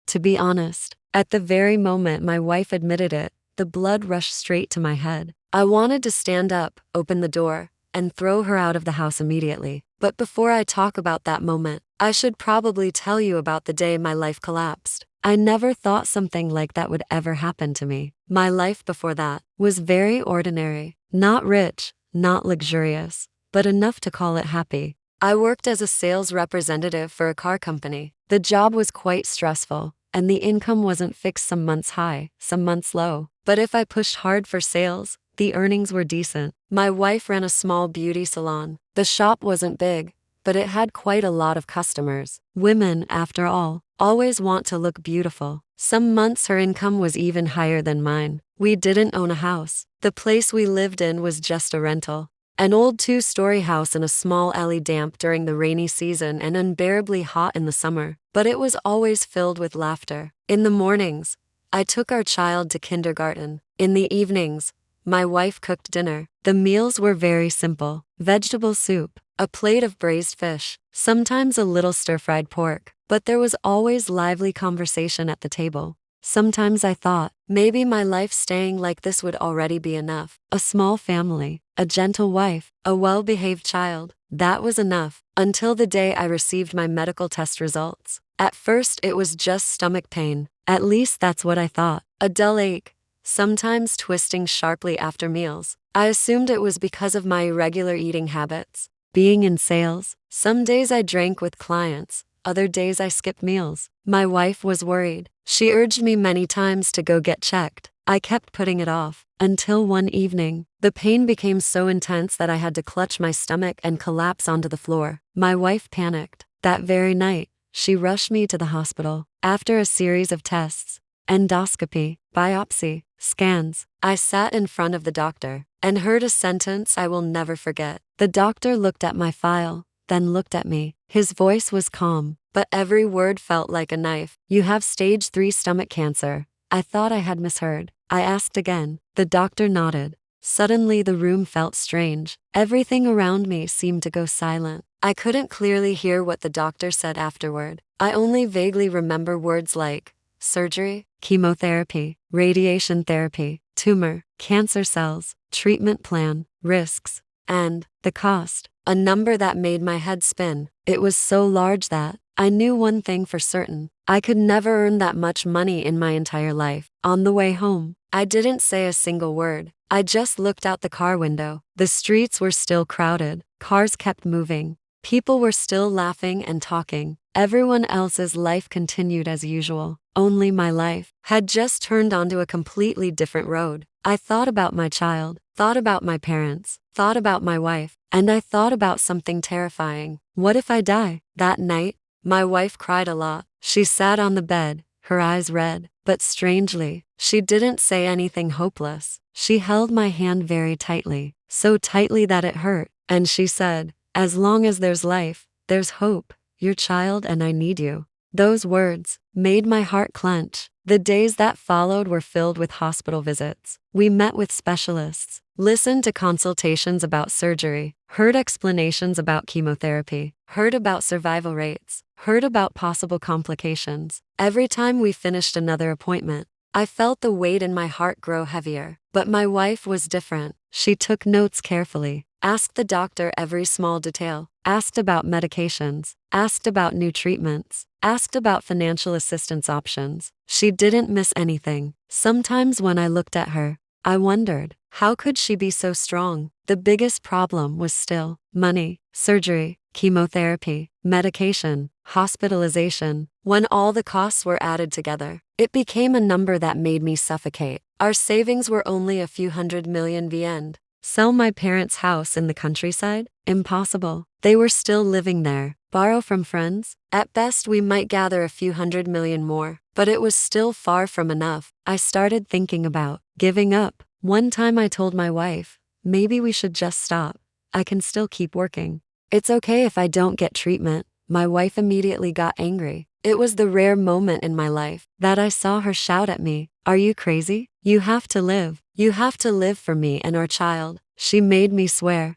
to be honest. At the very moment my wife admitted it, the blood rushed straight to my head. I wanted to stand up, open the door, and throw her out of the house immediately. But before I talk about that moment, I should probably tell you about the day my life collapsed. I never thought something like that would ever happen to me. My life before that was very ordinary, not rich, not luxurious, but enough to call it happy. I worked as a sales representative for a car company. The job was quite stressful, and the income wasn't fixed, some months high, some months low. But if I pushed hard for sales, the earnings were decent. My wife ran a small beauty salon. The shop wasn't big, but it had quite a lot of customers. Women, after all, always want to look beautiful. Some months her income was even higher than mine. We didn't own a house. The place we lived in was just a rental. An old 2-story house in a small alley, damp during the rainy season and unbearably hot in the summer. But it was always filled with laughter. In the mornings, I took our child to kindergarten. In the evenings, my wife cooked dinner. The meals were very simple: vegetable soup, a plate of braised fish, sometimes a little stir-fried pork. But there was always lively conversation at the table. Sometimes I thought, maybe my life staying like this would already be enough. A small family, a gentle wife, a well-behaved child. That was enough, until the day I received my medical test results. At first it was just stomach pain. At least that's what I thought. A dull ache, sometimes twisting sharply after meals. I assumed it was because of my irregular eating habits. Being in sales, some days I drank with clients, other days I skipped meals. My wife was worried. She urged me many times to go get checked. I kept putting it off, until one evening, the pain became so intense that I had to clutch my stomach and collapse onto the floor. My wife panicked. That very night, she rushed me to the hospital. After a series of tests, endoscopy, biopsy, scans, I sat in front of the doctor and heard a sentence I will never forget. The doctor looked at my file, then looked at me. His voice was calm, but every word felt like a knife. "You have stage 3 stomach cancer." I thought I had misheard. I asked again. The doctor nodded. Suddenly the room felt strange. Everything around me seemed to go silent. I couldn't clearly hear what the doctor said afterward. I only vaguely remember words like surgery, chemotherapy, radiation therapy, tumor, cancer cells, treatment plan, risks, and the cost. A number that made my head spin. It was so large that I knew one thing for certain: I could never earn that much money in my entire life. On the way home, I didn't say a single word. I just looked out the car window. The streets were still crowded. Cars kept moving. People were still laughing and talking. Everyone else's life continued as usual. Only my life had just turned onto a completely different road. I thought about my child, thought about my parents, thought about my wife, and I thought about something terrifying. What if I die? That night, my wife cried a lot. She sat on the bed, her eyes red, but strangely, she didn't say anything hopeless. She held my hand very tightly, so tightly that it hurt, and she said, "As long as there's life, there's hope. Your child and I need you." Those words made my heart clench. The days that followed were filled with hospital visits. We met with specialists, listened to consultations about surgery, heard explanations about chemotherapy, heard about survival rates, heard about possible complications. Every time we finished another appointment, I felt the weight in my heart grow heavier. But my wife was different. She took notes carefully, asked the doctor every small detail, asked about medications, asked about new treatments, asked about financial assistance options. She didn't miss anything. Sometimes when I looked at her, I wondered, how could she be so strong? The biggest problem was still money, surgery, chemotherapy, medication, hospitalization. When all the costs were added together, it became a number that made me suffocate. Our savings were only a few hundred million VN. Sell my parents' house in the countryside? Impossible. They were still living there. Borrow from friends? At best we might gather a few hundred million more, but it was still far from enough. I started thinking about giving up. One time I told my wife, maybe we should just stop. I can still keep working. It's okay if I don't get treatment. My wife immediately got angry. It was the rare moment in my life that I saw her shout at me, "Are you crazy? You have to live. You have to live for me and our child." She made me swear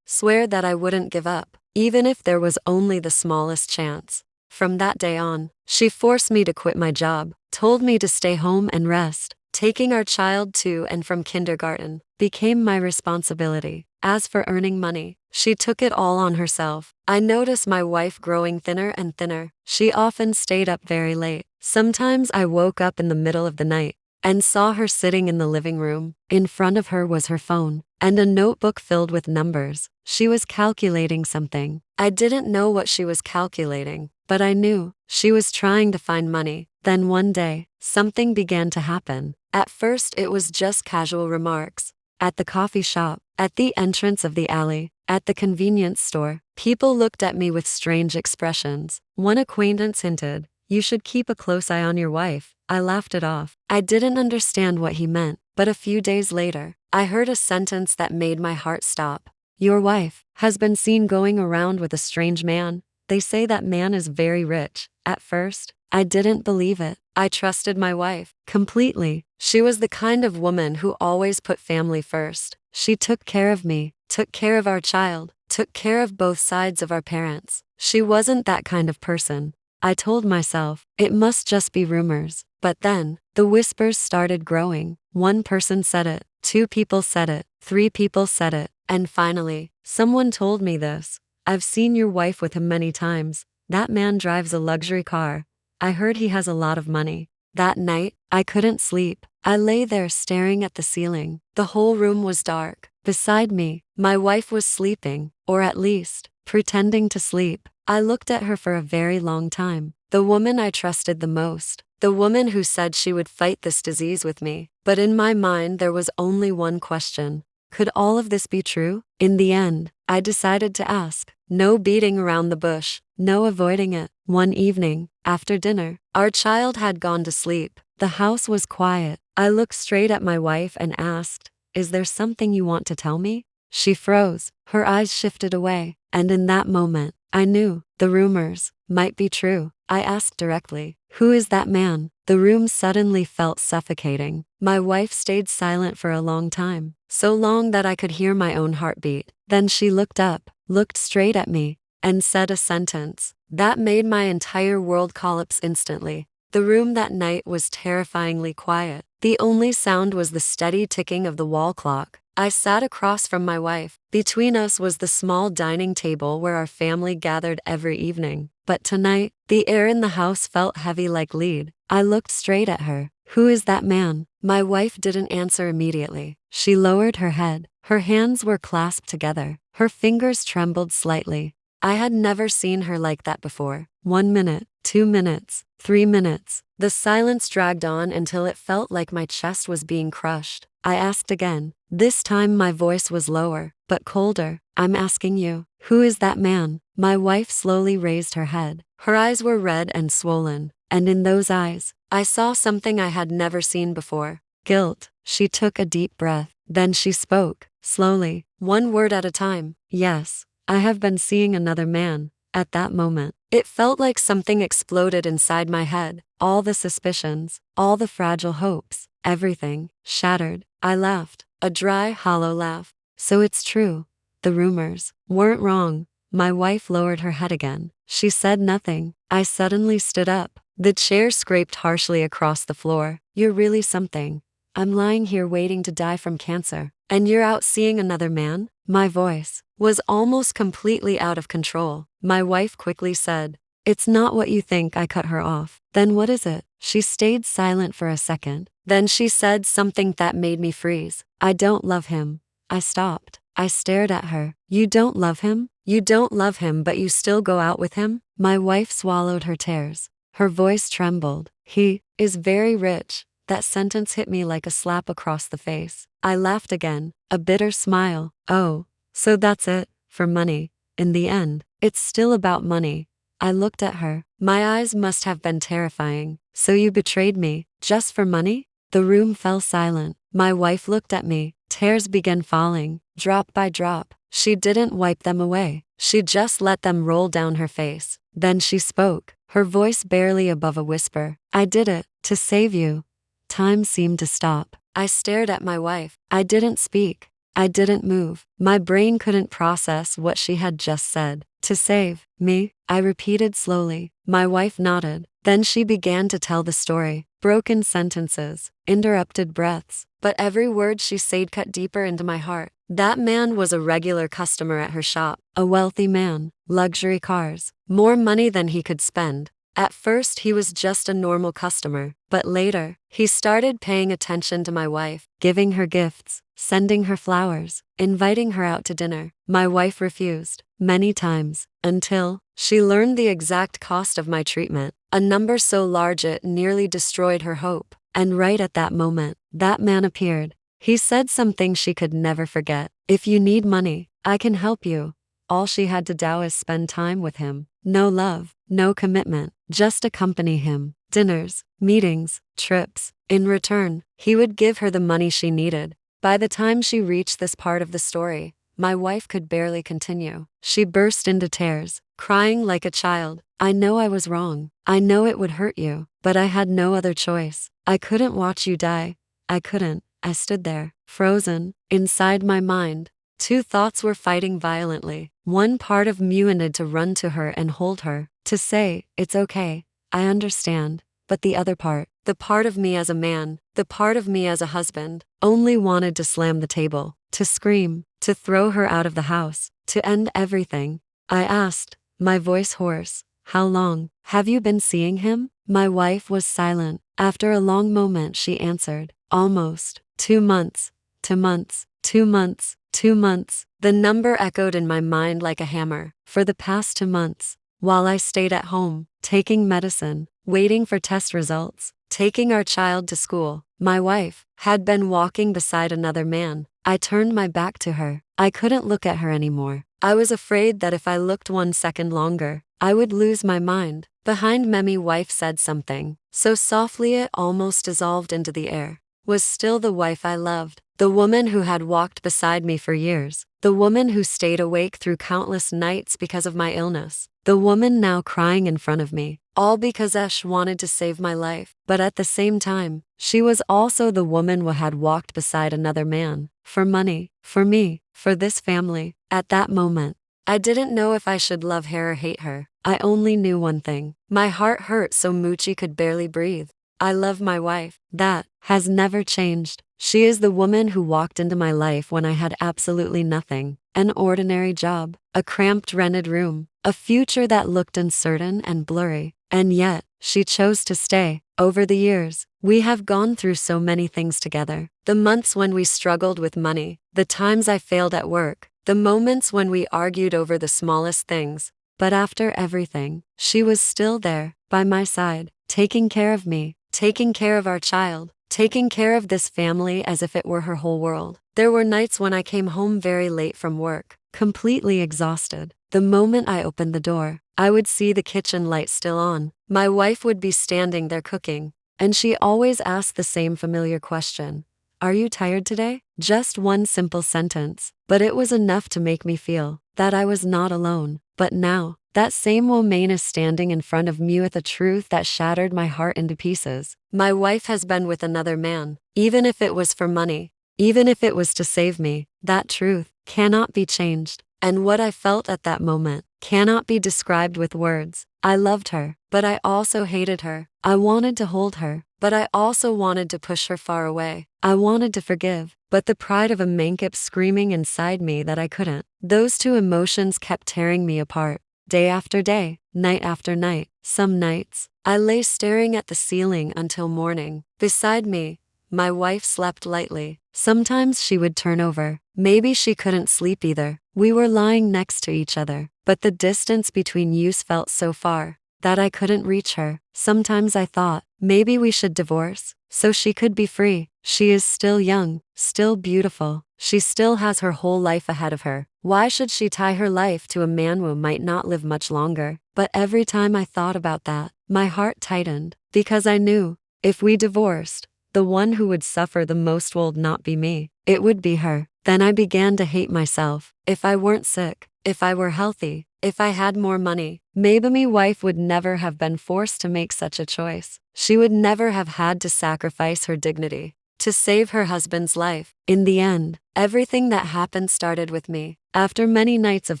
that I wouldn't give up, even if there was only the smallest chance. From that day on, she forced me to quit my job, told me to stay home and rest. Taking our child to and from kindergarten became my responsibility. As for earning money, she took it all on herself. I noticed my wife growing thinner and thinner. She often stayed up very late. Sometimes I woke up in the middle of the night and saw her sitting in the living room. In front of her was her phone and a notebook filled with numbers. She was calculating something. I didn't know what she was calculating, but I knew she was trying to find money. Then one day, something began to happen. At first, it was just casual remarks. At the coffee shop, at the entrance of the alley, at the convenience store, people looked at me with strange expressions. One acquaintance hinted, "You should keep a close eye on your wife." I laughed it off. I didn't understand what he meant, but a few days later, I heard a sentence that made my heart stop. "Your wife has been seen going around with a strange man. They say that man is very rich." At first, I didn't believe it. I trusted my wife completely. She was the kind of woman who always put family first. She took care of me, took care of our child, took care of both sides of our parents. She wasn't that kind of person. I told myself, it must just be rumors. But then, the whispers started growing. One person said it, 2 people said it, 3 people said it, and finally, someone told me this. "I've seen your wife with him many times. That man drives a luxury car. I heard he has a lot of money." That night, I couldn't sleep. I lay there staring at the ceiling. The whole room was dark. Beside me, my wife was sleeping, or at least, pretending to sleep. I looked at her for a very long time. The woman I trusted the most. The woman who said she would fight this disease with me. But in my mind there was only one question. Could all of this be true? In the end, I decided to ask. No beating around the bush, no avoiding it. One evening, after dinner, our child had gone to sleep. The house was quiet. I looked straight at my wife and asked, "Is there something you want to tell me?" She froze, her eyes shifted away, and in that moment, I knew the rumors might be true. I asked directly, "Who is that man?" The room suddenly felt suffocating. My wife stayed silent for a long time, so long that I could hear my own heartbeat. Then she looked up, looked straight at me, and said a sentence that made my entire world collapse instantly. The room that night was terrifyingly quiet. The only sound was the steady ticking of the wall clock. I sat across from my wife. Between us was the small dining table where our family gathered every evening. But tonight, the air in the house felt heavy like lead. I looked straight at her. "Who is that man?" My wife didn't answer immediately. She lowered her head. Her hands were clasped together. Her fingers trembled slightly. I had never seen her like that before. 1 minute, 2 minutes, 3 minutes. The silence dragged on until it felt like my chest was being crushed. I asked again. This time my voice was lower, but colder. "I'm asking you, who is that man?" My wife slowly raised her head. Her eyes were red and swollen, and in those eyes, I saw something I had never seen before. Guilt. She took a deep breath. Then she spoke, slowly, one word at a time. "Yes, I have been seeing another man." At that moment, it felt like something exploded inside my head. All the suspicions, all the fragile hopes, everything shattered. I laughed, a dry, hollow laugh. "So it's true. The rumors weren't wrong." My wife lowered her head again. She said nothing. I suddenly stood up. The chair scraped harshly across the floor. "You're really something. I'm lying here waiting to die from cancer, and you're out seeing another man?" My voice was almost completely out of control. My wife quickly said, "It's not what you think." I cut her off. "Then what is it?" She stayed silent for a second. Then she said something that made me freeze. "I don't love him." I stopped. I stared at her. "You don't love him? You don't love him but you still go out with him?" My wife swallowed her tears. Her voice trembled. "He is very rich." That sentence hit me like a slap across the face. I laughed again, a bitter smile. "Oh, so that's it, for money. In the end, it's still about money." I looked at her. My eyes must have been terrifying. "So you betrayed me, just for money?" The room fell silent. My wife looked at me. Tears began falling, drop by drop. She didn't wipe them away. She just let them roll down her face. Then she spoke, her voice barely above a whisper. "I did it, to save you." Time seemed to stop. I stared at my wife. I didn't speak. I didn't move. My brain couldn't process what she had just said. "To save me?" I repeated slowly. My wife nodded. Then she began to tell the story. broken sentences, interrupted breaths, but every word she said cut deeper into my heart. That man was a regular customer at her shop, a wealthy man, luxury cars, more money than he could spend. At first he was just a normal customer, but later, he started paying attention to my wife, giving her gifts, sending her flowers, inviting her out to dinner. My wife refused, many times, until she learned the exact cost of my treatment, a number so large it nearly destroyed her hope. And right at that moment, that man appeared. He said something she could never forget. If you need money, I can help you. All she had to do is spend time with him. No love, no commitment, just accompany him. Dinners, meetings, trips. In return, he would give her the money she needed. By the time she reached this part of the story, my wife could barely continue. She burst into tears, crying like a child. I know I was wrong. I know it would hurt you, but I had no other choice. I couldn't watch you die. I couldn't. I stood there, frozen. Inside my mind, two thoughts were fighting violently. One part of me wanted to run to her and hold her, to say, it's okay, I understand. But the other part, the part of me as a man, the part of me as a husband, only wanted to slam the table, to scream, to throw her out of the house, to end everything. I asked, my voice hoarse, how long have you been seeing him? My wife was silent. After a long moment she answered, almost 2 months, 2 months, 2 months, 2 months. The number echoed in my mind like a hammer. For the past 2 months, while I stayed at home, taking medicine, waiting for test results, taking our child to school, my wife had been walking beside another man. I turned my back to her. I couldn't look at her anymore. I was afraid that if I looked 1 second longer, I would lose my mind. Behind me, wife said something, so softly it almost dissolved into the air. Was still the wife I loved, the woman who had walked beside me for years, the woman who stayed awake through countless nights because of my illness, the woman now crying in front of me, all because Ash wanted to save my life. But at the same time, she was also the woman who had walked beside another man, for money, for me, for this family. At that moment, I didn't know if I should love her or hate her. I only knew one thing. My heart hurt so Moochie could barely breathe. I love my wife. That has never changed. She is the woman who walked into my life when I had absolutely nothing. An ordinary job, a cramped rented room, a future that looked uncertain and blurry. And yet, she chose to stay. Over the years, we have gone through so many things together. The months when we struggled with money, the times I failed at work, the moments when we argued over the smallest things. But after everything, she was still there, by my side, taking care of me, taking care of our child, taking care of this family as if it were her whole world. There were nights when I came home very late from work, completely exhausted. The moment I opened the door, I would see the kitchen light still on. My wife would be standing there cooking, and she always asked the same familiar question. Are you tired today? Just one simple sentence, but it was enough to make me feel that I was not alone. But now, that same woman is standing in front of me with a truth that shattered my heart into pieces. My wife has been with another man, even if it was for money, even if it was to save me. That truth cannot be changed. And what I felt at that moment cannot be described with words. I loved her, but I also hated her. I wanted to hold her, but I also wanted to push her far away. I wanted to forgive, but the pride of a man kept screaming inside me that I couldn't. Those two emotions kept tearing me apart. Day after day, night after night. Some nights, I lay staring at the ceiling until morning. Beside me, my wife slept lightly. Sometimes she would turn over. Maybe she couldn't sleep either. We were lying next to each other, but the distance between us felt so far that I couldn't reach her. Sometimes I thought, maybe we should divorce, so she could be free. She is still young, still beautiful. She still has her whole life ahead of her. Why should she tie her life to a man who might not live much longer? But every time I thought about that, my heart tightened, because I knew, if we divorced, the one who would suffer the most would not be me. It would be her. Then I began to hate myself. If I weren't sick, if I were healthy, if I had more money, maybe my wife would never have been forced to make such a choice. She would never have had to sacrifice her dignity to save her husband's life. In the end, everything that happened started with me. After many nights of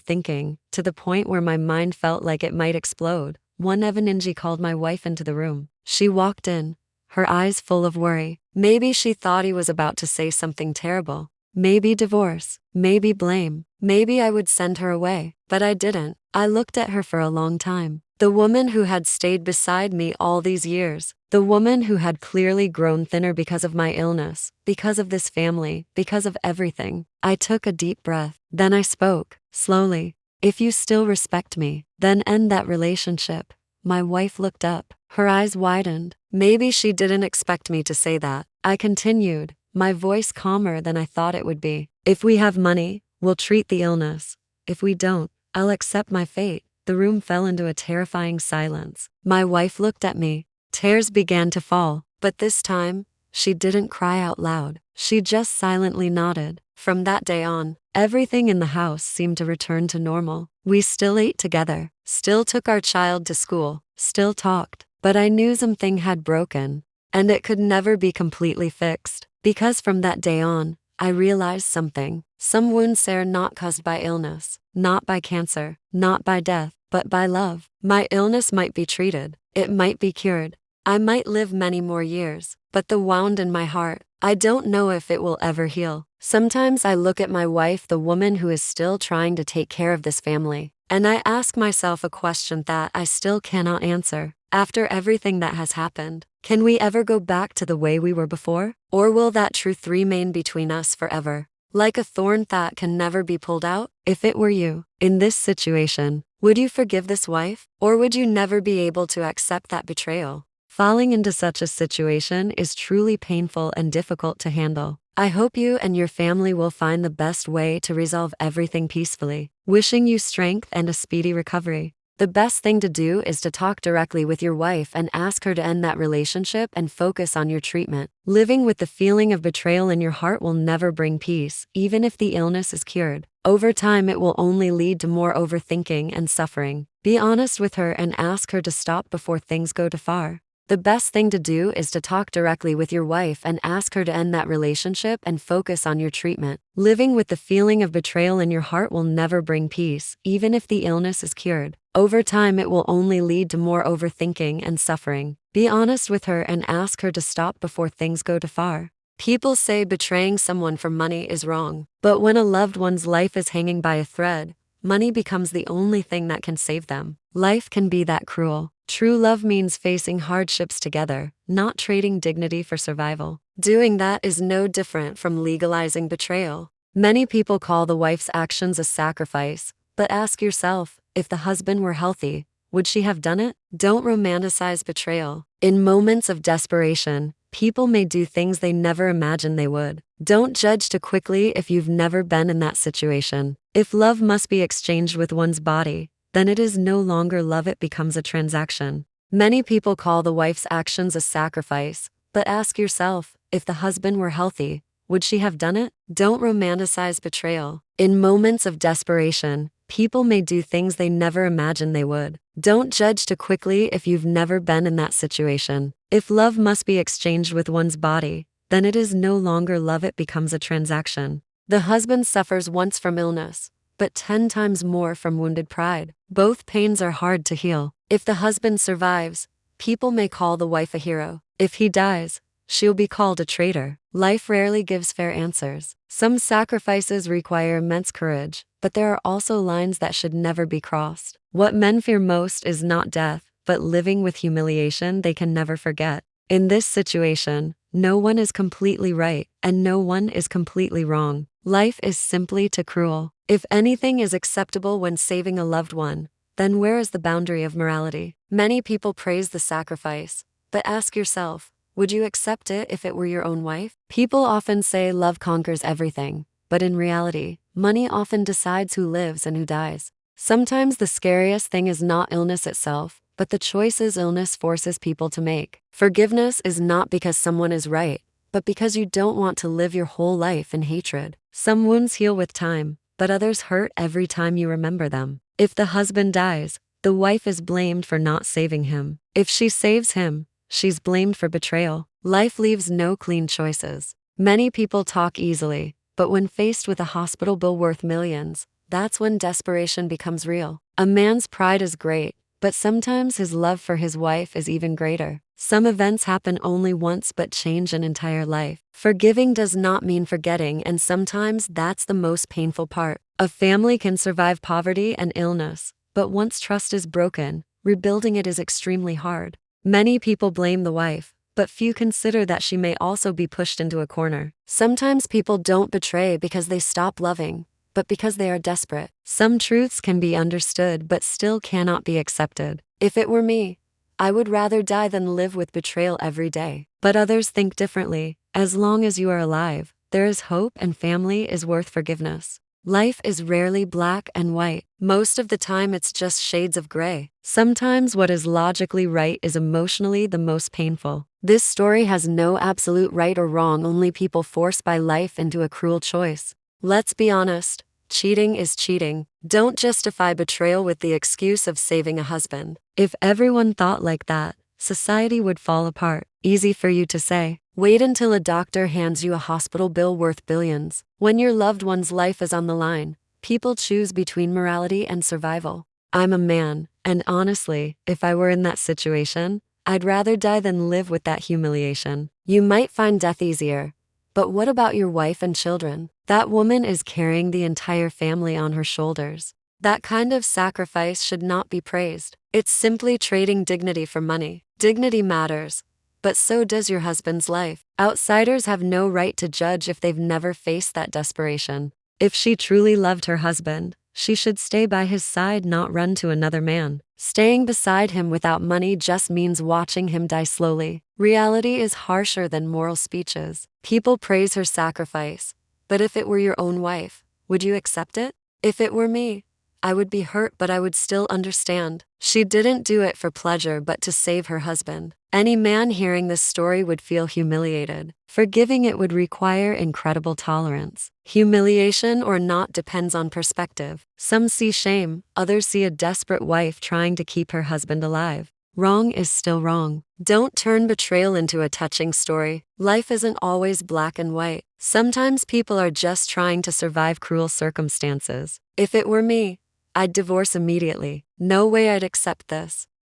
thinking, to the point where my mind felt like it might explode, one Eveninji called my wife into the room. She walked in, her eyes full of worry. Maybe she thought he was about to say something terrible. Maybe divorce. Maybe blame. Maybe I would send her away. But I didn't. I looked at her for a long time. The woman who had stayed beside me all these years. The woman who had clearly grown thinner because of my illness, because of this family, because of everything. I took a deep breath. Then I spoke, slowly. If you still respect me, then end that relationship. My wife looked up. Her eyes widened. Maybe she didn't expect me to say that. I continued, my voice calmer than I thought it would be. If we have money, we'll treat the illness. If we don't, I'll accept my fate. The room fell into a terrifying silence. My wife looked at me. Tears began to fall, but this time, she didn't cry out loud. She just silently nodded. From that day on, everything in the house seemed to return to normal. We still ate together, still took our child to school, still talked, but I knew something had broken, and it could never be completely fixed, because from that day on, I realized something. Some wounds are not caused by illness, not by cancer, not by death, but by love. My illness might be treated, it might be cured, I might live many more years, but the wound in my heart, I don't know if it will ever heal. Sometimes I look at my wife, the woman who is still trying to take care of this family, and I ask myself a question that I still cannot answer. After everything that has happened, can we ever go back to the way we were before? Or will that truth remain between us forever? Like a thorn that can never be pulled out? If it were you, in this situation, would you forgive this wife? Or would you never be able to accept that betrayal? Falling into such a situation is truly painful and difficult to handle. I hope you and your family will find the best way to resolve everything peacefully. Wishing you strength and a speedy recovery. The best thing to do is to talk directly with your wife and ask her to end that relationship and focus on your treatment. Living with the feeling of betrayal in your heart will never bring peace, even if the illness is cured. Over time, it will only lead to more overthinking and suffering. Be honest with her and ask her to stop before things go too far. The best thing to do is to talk directly with your wife and ask her to end that relationship and focus on your treatment. Living with the feeling of betrayal in your heart will never bring peace, even if the illness is cured. Over time, it will only lead to more overthinking and suffering. Be honest with her and ask her to stop before things go too far. People say betraying someone for money is wrong, but when a loved one's life is hanging by a thread, money becomes the only thing that can save them. Life can be that cruel. True love means facing hardships together, not trading dignity for survival. Doing that is no different from legalizing betrayal. Many people call the wife's actions a sacrifice, but ask yourself, if the husband were healthy, would she have done it? Don't romanticize betrayal. In moments of desperation, people may do things they never imagined they would. Don't judge too quickly if you've never been in that situation. If love must be exchanged with one's body, then it is no longer love, it becomes a transaction. Many people call the wife's actions a sacrifice, but ask yourself, if the husband were healthy, would she have done it? Don't romanticize betrayal. In moments of desperation, people may do things they never imagined they would. Don't judge too quickly if you've never been in that situation. If love must be exchanged with one's body, then it is no longer love, it becomes a transaction. The husband suffers once from illness, but 10 times more from wounded pride. Both pains are hard to heal. If the husband survives, people may call the wife a hero. If he dies, she'll be called a traitor. Life rarely gives fair answers. Some sacrifices require immense courage, but there are also lines that should never be crossed. What men fear most is not death, but living with humiliation they can never forget. In this situation, no one is completely right, and no one is completely wrong. Life is simply too cruel. If anything is acceptable when saving a loved one, then where is the boundary of morality? Many people praise the sacrifice, but ask yourself, would you accept it if it were your own wife? People often say love conquers everything, but in reality, money often decides who lives and who dies. Sometimes the scariest thing is not illness itself, but the choices illness forces people to make. Forgiveness is not because someone is right, but because you don't want to live your whole life in hatred. Some wounds heal with time, but others hurt every time you remember them. If the husband dies, the wife is blamed for not saving him. If she saves him, she's blamed for betrayal. Life leaves no clean choices. Many people talk easily, but when faced with a hospital bill worth millions, that's when desperation becomes real. A man's pride is great, but sometimes his love for his wife is even greater. Some events happen only once but change an entire life. Forgiving does not mean forgetting, and sometimes that's the most painful part. A family can survive poverty and illness, but once trust is broken, rebuilding it is extremely hard. Many people blame the wife, but few consider that she may also be pushed into a corner. Sometimes people don't betray because they stop loving, but because they are desperate. Some truths can be understood but still cannot be accepted. If it were me, I would rather die than live with betrayal every day. But others think differently. As long as you are alive, there is hope, and family is worth forgiveness. Life is rarely black and white. Most of the time it's just shades of gray. Sometimes what is logically right is emotionally the most painful. This story has no absolute right or wrong, only people forced by life into a cruel choice. Let's be honest, cheating is cheating. Don't justify betrayal with the excuse of saving a husband. If everyone thought like that, society would fall apart. Easy for you to say. Wait until a doctor hands you a hospital bill worth billions. When your loved one's life is on the line, people choose between morality and survival. I'm a man, and honestly, if I were in that situation, I'd rather die than live with that humiliation. You might find death easier, but what about your wife and children? That woman is carrying the entire family on her shoulders. That kind of sacrifice should not be praised. It's simply trading dignity for money. Dignity matters, but so does your husband's life. Outsiders have no right to judge if they've never faced that desperation. If she truly loved her husband, she should stay by his side, not run to another man. Staying beside him without money just means watching him die slowly. Reality is harsher than moral speeches. People praise her sacrifice, but if it were your own wife, would you accept it? If it were me, I would be hurt, but I would still understand. She didn't do it for pleasure but to save her husband. Any man hearing this story would feel humiliated. Forgiving it would require incredible tolerance. Humiliation or not depends on perspective. Some see shame, others see a desperate wife trying to keep her husband alive. Wrong is still wrong. Don't turn betrayal into a touching story. Life isn't always black and white. Sometimes people are just trying to survive cruel circumstances. If it were me, I'd divorce immediately. No way I'd accept this.